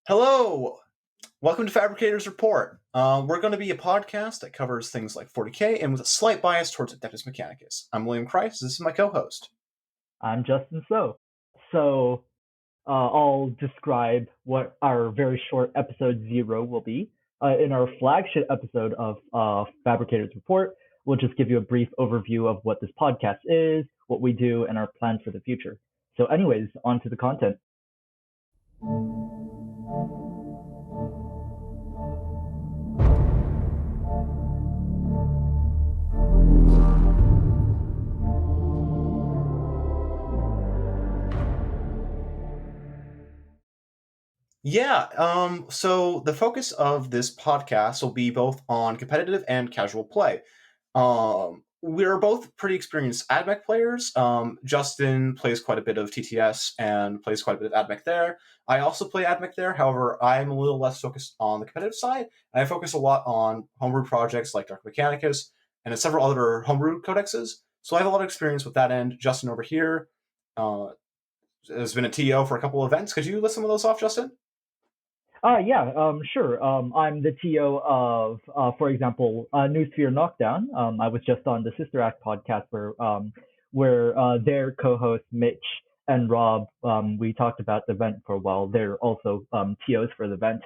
Hello! Welcome to Fabricator's Report. We're going to be a podcast that covers things like 40k and with a slight bias towards Adeptus Mechanicus. I'm William Christ. This is my co-host. I'm Justin I'll describe what our very short episode 0 will be. In our flagship episode of Fabricator's Report, we'll just give you a brief overview of what this podcast is, what we do, and our plans for the future. So, anyways, on to the content. So the focus of this podcast will be both on competitive and casual play. We're both pretty experienced AdMech players. Justin plays quite a bit of TTS and plays quite a bit of AdMech there. I also play AdMech there, however, I'm a little less focused on the competitive side, and I focus a lot on homebrew projects like Dark Mechanicus and several other homebrew codexes. So I have a lot of experience with that end. Justin over here has been a TO for a couple of events. Could you list some of those off, Justin? Sure. I'm the TO of, for example, New Sphere Knockdown. I was just on the Sister Act podcast where their co-host Mitch and Rob, we talked about the event for a while. They're also TOs for the event.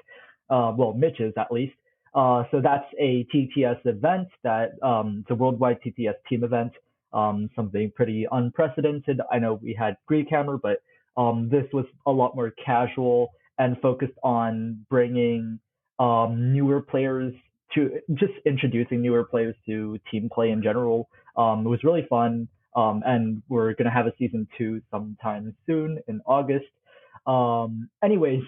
Well, Mitch is at least. So that's a TTS event it's a worldwide TTS team event. Something pretty unprecedented. I know we had Greek Hammer, but this was a lot more casual and focused on bringing newer players to just introducing newer players to team play in general. It was really fun, and we're gonna have a season 2 sometime soon in August. Anyways,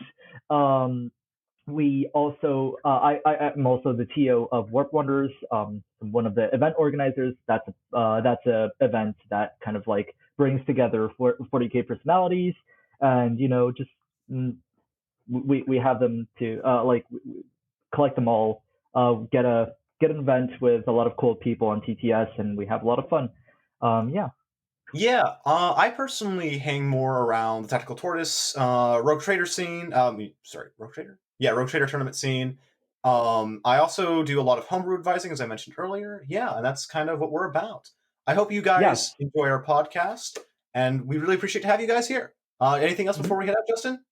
we also I'm also the TO of Warp Wonders, one of the event organizers. That's a event that kind of like brings together 40k personalities, and just we have them to collect them all, get an event with a lot of cool people on TTS, and we have a lot of fun. Yeah. Yeah, I personally hang more around the Tactical Tortoise, Rogue Trader scene. Rogue Trader? Yeah, Rogue Trader tournament scene. I also do a lot of homebrew advising, as I mentioned earlier. Yeah, and that's kind of what we're about. I hope you Yes. guys enjoy our podcast, and we really appreciate to have you guys here. Anything else Mhm. before we head out, Justin?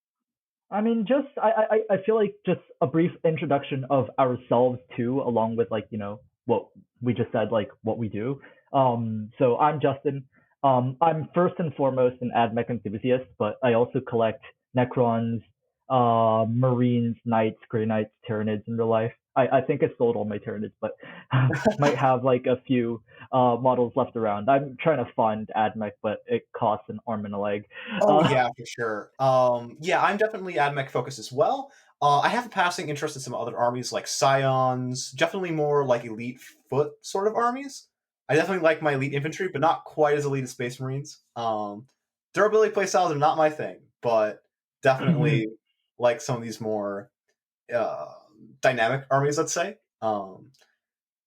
I mean, just I feel like just a brief introduction of ourselves too, along with what we just said, like what we do. So I'm Justin. I'm first and foremost an AdMech enthusiast, but I also collect Necrons, Marines, Knights, Grey Knights, Tyranids in real life. I think I sold all my Tyranids, but might have like a few models left around. I'm trying to fund AdMech, but it costs an arm and a leg. Oh Uh, yeah, for sure. Yeah, I'm definitely AdMech focused as well. I have a passing interest in some other armies like Scions, definitely more like elite foot sort of armies. I definitely like my elite infantry, but not quite as elite as Space Marines. Durability playstyles are not my thing, but definitely like some of these more uh, dynamic armies, let's say.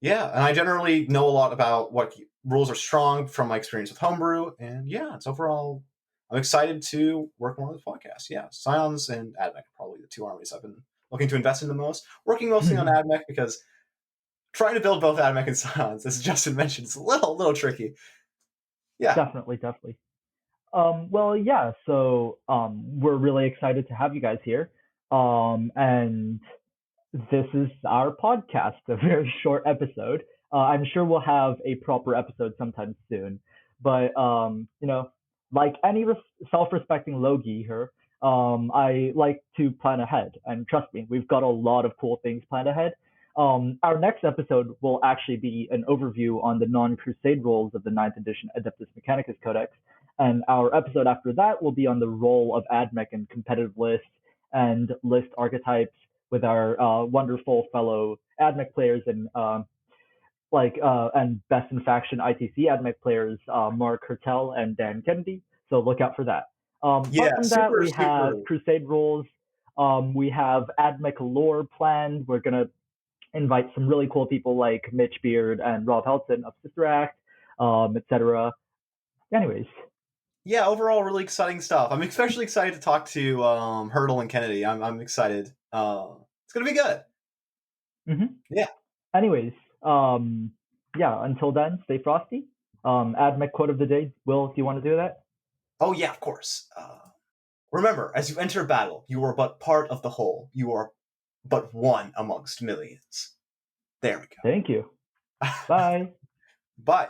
Yeah, and I generally know a lot about what rules are strong from my experience with homebrew, and yeah, it's overall. I'm excited to work more on this podcast. Yeah, Scions and AdMech are probably the two armies I've been looking to invest in the most. Working mostly on AdMech because trying to build both AdMech and Scions, as Justin mentioned, is a little tricky. Yeah, Definitely, definitely. Well, yeah. So we're really excited to have you guys here. And this is our podcast, a very short episode. I'm sure we'll have a proper episode sometime soon. But like any self-respecting Logi here, I like to plan ahead. And trust me, we've got a lot of cool things planned ahead. Our next episode will actually be an overview on the non-crusade rules of the 9th edition Adeptus Mechanicus Codex. And our episode after that will be on the role of AdMech in competitive lists and list archetypes with our wonderful fellow AdMech players and best in faction ITC AdMech players, Mark Hertel and Dan Kennedy. So look out for that. yeah, Apart from that, super we have super. Crusade rules. We have AdMech lore planned. We're gonna invite some really cool people like Mitch Beard and Rob Helton of Sister Act, etc. Anyways, Yeah, overall, really exciting stuff. I'm especially excited to talk to Hurdle and Kennedy. I'm excited. It's gonna be good. Hmm. Yeah. Anyways, yeah. Until then, stay frosty. Add my quote of the day. Will, do you want to do that? Oh yeah, of course. Remember, as you enter battle, you are but part of the whole. You are but one amongst millions. There we Thank you. go. Bye. Bye.